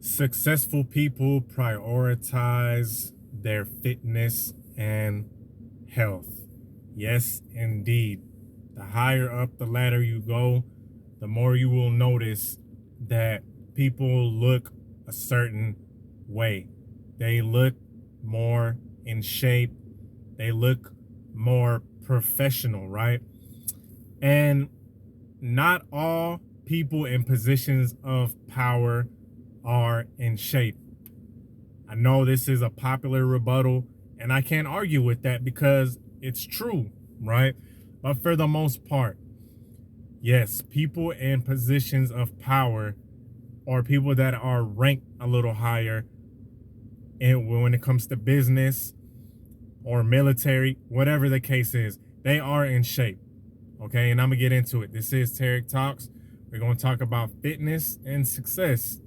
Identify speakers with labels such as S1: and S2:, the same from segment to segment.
S1: Successful people prioritize their fitness and health. Yes, indeed. The higher up the ladder you go, the more you will notice that people look a certain way. They look more in shape. They look more professional, right? And not all people in positions of power are in shape. I know this is a popular rebuttal, and I can't argue with that because it's true, right? But for the most part, yes, people in positions of power or people that are ranked a little higher, and when it comes to business or military, whatever the case is, they are in shape. Okay, and I'm gonna get into it. This is Tarik Talks. We're gonna talk about fitness and success.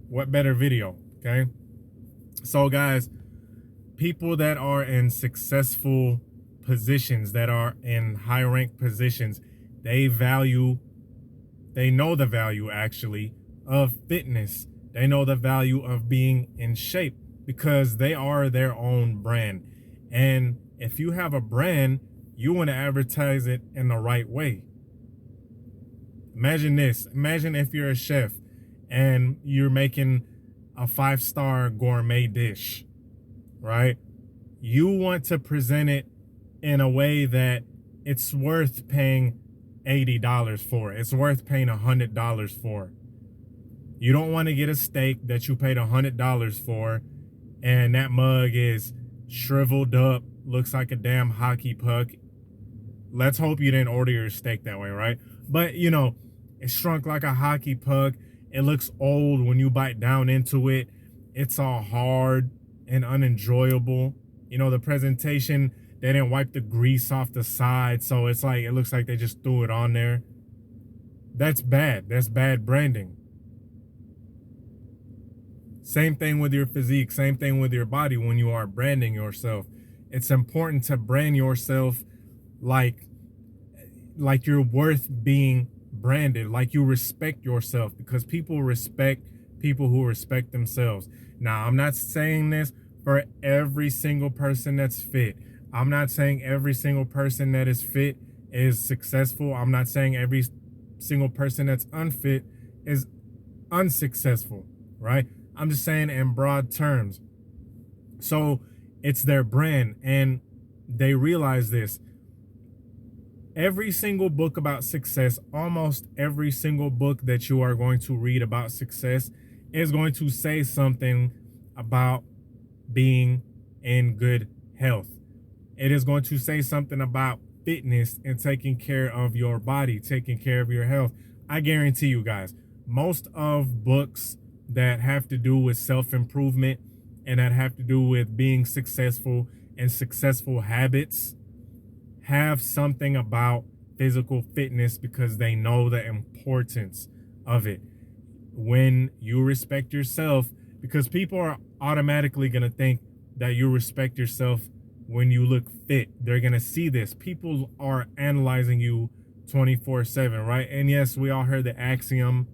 S1: What better video? Okay, so guys, people that are in successful positions, that are in high rank positions, they know the value actually of fitness. They know the value of being in shape because they are their own brand. And if you have a brand, you want to advertise it in the right way. Imagine this. Imagine if you're a chef and you're making a 5-star gourmet dish, right? You want to present it in a way that it's worth paying $80 for. It's worth paying $100 for. You don't want to get a steak that you paid $100 for and that mug is shriveled up, looks like a damn hockey puck. Let's hope you didn't order your steak that way, right? But, it's shrunk like a hockey puck. It looks old when you bite down into it. It's all hard and unenjoyable. The presentation, they didn't wipe the grease off the side, so it's like it looks like they just threw it on there. That's bad. That's bad branding. Same thing with your physique, same thing with your body when you are branding yourself. It's important to brand yourself like you're worth being branded, like you respect yourself, because people respect people who respect themselves. Now, I'm not saying this for every single person that's fit. I'm not saying every single person that is fit is successful. I'm not saying every single person that's unfit is unsuccessful, right? I'm just saying in broad terms. So it's their brand and they realize this. Every single book about success, almost every single book that you are going to read about success is going to say something about being in good health. It is going to say something about fitness and taking care of your body, taking care of your health. I guarantee you guys, most of books that have to do with self-improvement and that have to do with being successful and successful habits have something about physical fitness because they know the importance of it. When you respect yourself, because people are automatically going to think that you respect yourself when you look fit. They're going to see this. People are analyzing you 24/7, right? And yes, we all heard the axiom,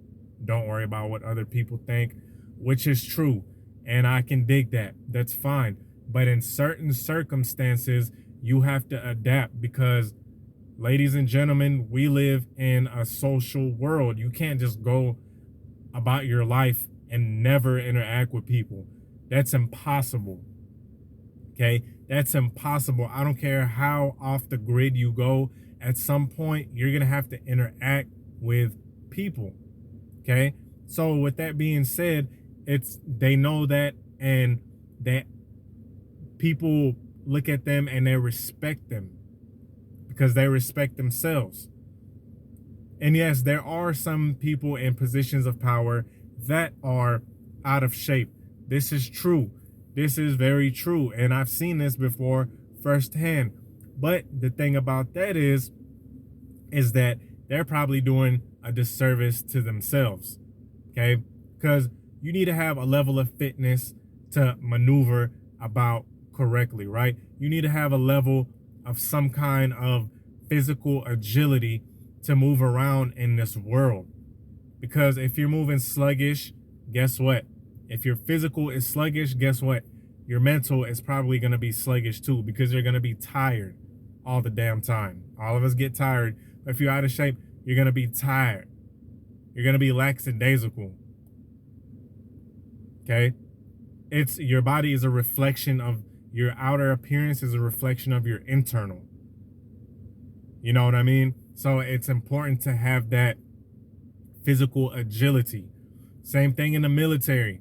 S1: don't worry about what other people think, which is true. And I can dig that. That's fine. But in certain circumstances, you have to adapt because, ladies and gentlemen, we live in a social world. You can't just go about your life and never interact with people. That's impossible. Okay? That's impossible. I don't care how off the grid you go. At some point, you're going to have to interact with people. Okay? So with that being said, they know that, and that people look at them and they respect them because they respect themselves. And yes, there are some people in positions of power that are out of shape. This is true. This is very true. And I've seen this before firsthand. But the thing about that is that they're probably doing a disservice to themselves. Okay? Because you need to have a level of fitness to maneuver about correctly, right? You need to have a level of some kind of physical agility to move around in this world. Because if you're moving sluggish, guess what? If your physical is sluggish, guess what? Your mental is probably going to be sluggish too, because you're going to be tired all the damn time. All of us get tired. But if you're out of shape, you're going to be tired. You're going to be lackadaisical. Okay? It's your body is a reflection of your outer appearance, is a reflection of your internal. You know what I mean? So it's important to have that physical agility. Same thing in the military.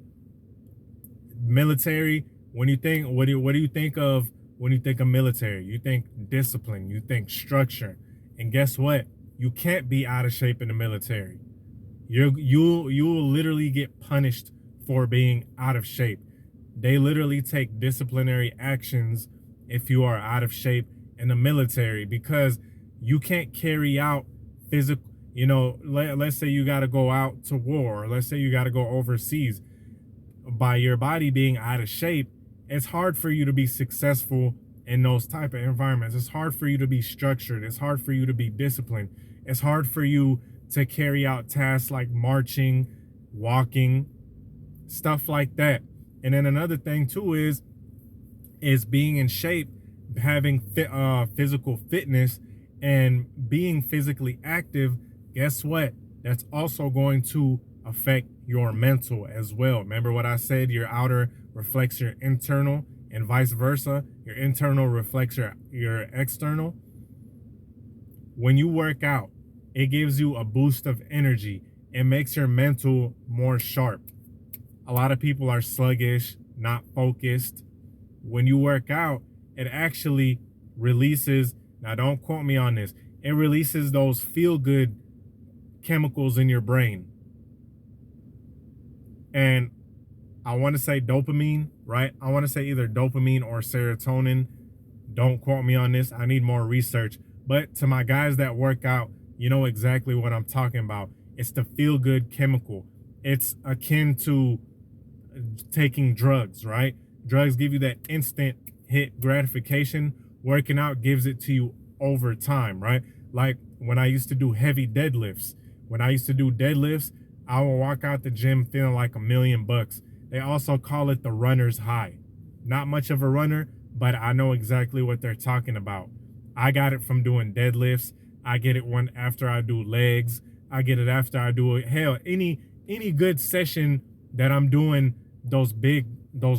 S1: Military, when you think, what do you think of when you think of military? You think discipline, you think structure. And guess what? You can't be out of shape in the military. You will literally get punished for being out of shape. They literally take disciplinary actions if you are out of shape in the military, because you can't carry out physical, let's say you got to go out to war, or let's say you got to go overseas. By your body being out of shape, it's hard for you to be successful in those type of environments. It's hard for you to be structured. It's hard for you to be disciplined. It's hard for you to carry out tasks like marching, walking, stuff like that. And then another thing too is being in shape, having physical fitness, and being physically active. Guess what? That's also going to affect your mental as well. Remember what I said? Your outer reflects your internal, and vice versa. Your internal reflects your external. When you work out, it gives you a boost of energy. It makes your mental more sharp. A lot of people are sluggish, not focused. When you work out, it actually releases, now don't quote me on this, it releases those feel-good chemicals in your brain. And I want to say dopamine, right? I want to say either dopamine or serotonin. Don't quote me on this. I need more research. But to my guys that work out, you know exactly what I'm talking about. It's the feel-good chemical. It's akin to taking drugs, right? Drugs give you that instant hit gratification. Working out gives it to you over time, right? Like when I used to do heavy deadlifts. When I used to do deadlifts, I would walk out the gym feeling like $1,000,000. They also call it the runner's high. Not much of a runner, but I know exactly what they're talking about. I got it from doing deadlifts. I get it one after I do legs. I get it after I do it. Hell, any good session that I'm doing those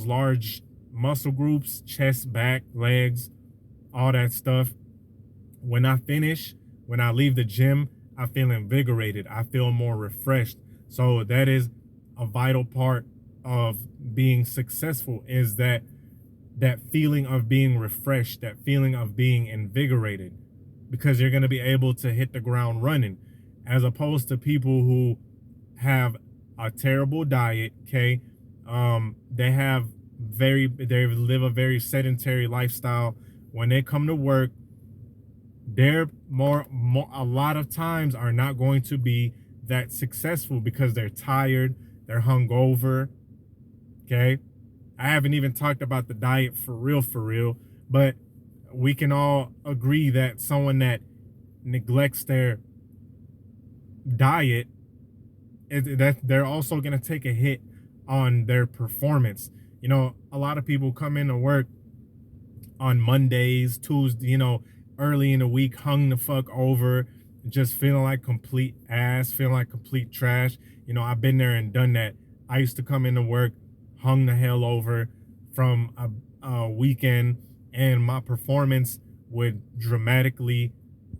S1: large muscle groups, chest, back, legs, all that stuff. When I finish, when I leave the gym, I feel invigorated. I feel more refreshed. So that is a vital part of being successful, is that feeling of being refreshed, that feeling of being invigorated, because you're going to be able to hit the ground running, as opposed to people who have a terrible diet. Okay. They live a very sedentary lifestyle. When they come to work, they're a lot of times are not going to be that successful because they're tired, they're hungover. Okay. I haven't even talked about the diet for real, but we can all agree that someone that neglects their diet, that they're also going to take a hit on their performance. A lot of people come into work on Mondays, Tuesday, early in the week, hung the fuck over, just feeling like complete ass, feeling like complete trash. I've been there and done that. I used to come into work hung the hell over from a weekend, and my performance would dramatically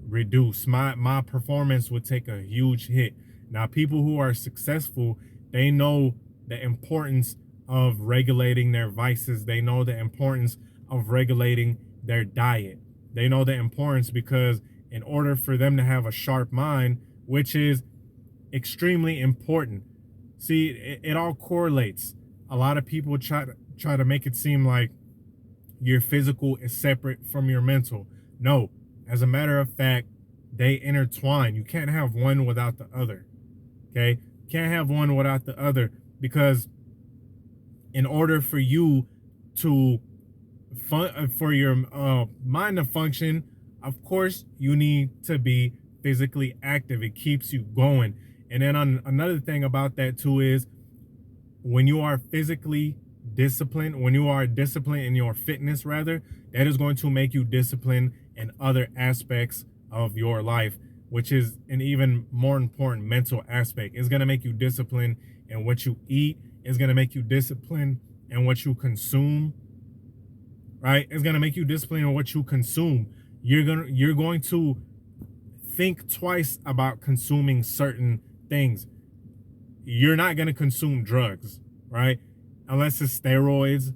S1: reduce. My performance would take a huge hit. Now, people who are successful, they know the importance of regulating their vices. They know the importance of regulating their diet. They know the importance, because in order for them to have a sharp mind, which is extremely important. See, it all correlates. A lot of people try to make it seem like your physical is separate from your mental. No, as a matter of fact, they intertwine. You can't have one without the other. Okay? Can't have one without the other, because in order for you to for your mind to function, of course, you need to be physically active. It keeps you going. And then another thing about that too is when you are physically disciplined, when you are disciplined in your fitness, rather, that is going to make you disciplined in other aspects of your life, which is an even more important mental aspect. It's going to make you disciplined in what you eat. It's going to make you disciplined in what you consume, right? It's going to make you disciplined in what you consume. You're going to think twice about consuming certain things. You're not going to consume drugs, right? Unless it's steroids,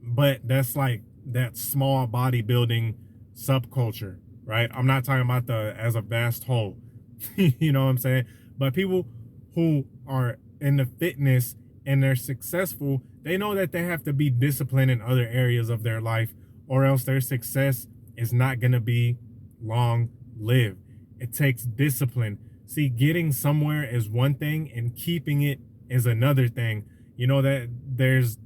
S1: but that's like that small bodybuilding subculture, right? I'm not talking about the as a vast whole. You know what I'm saying? But people who are in the fitness and they're successful, they know that they have to be disciplined in other areas of their life, or else their success is not going to be long lived. It takes discipline. See, getting somewhere is one thing and keeping it is another thing. You know that there's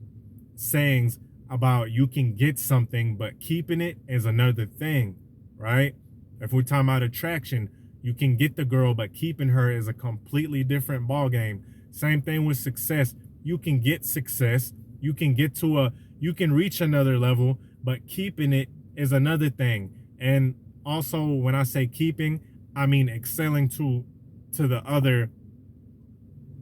S1: sayings about you can get something, but keeping it is another thing, right? If we're talking about attraction, you can get the girl, but keeping her is a completely different ball game. Same thing with success. You can get success, you can reach another level, but keeping it is another thing. And also, when I say keeping, I mean excelling to the other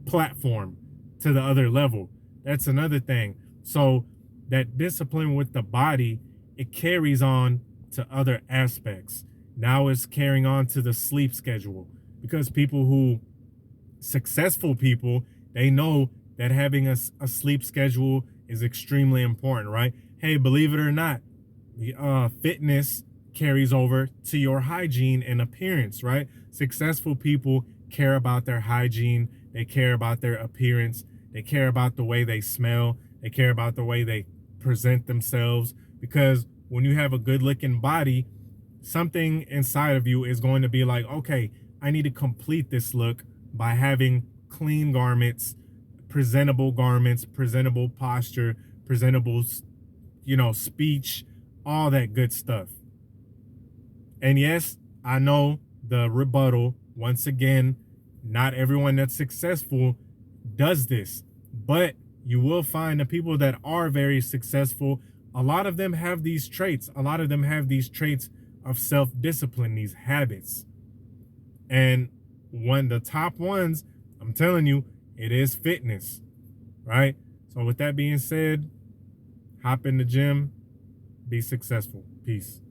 S1: platform, to the other level. That's another thing. So that discipline with the body, it carries on to other aspects. Now it's carrying on to the sleep schedule, because successful people, they know that having a sleep schedule is extremely important, right? Hey, believe it or not, fitness carries over to your hygiene and appearance, right? Successful people care about their hygiene. They care about their appearance. They care about the way they smell. They care about the way they present themselves, because when you have a good looking body, something inside of you is going to be like, okay, I need to complete this look by having clean garments, presentable posture, presentable, speech, all that good stuff. And yes, I know the rebuttal, once again, not everyone that's successful does this, but you will find the people that are very successful, a lot of them have these traits. A lot of them have these traits of self-discipline, these habits. And the top ones, I'm telling you, it is fitness, right? So with that being said, hop in the gym, be successful. Peace.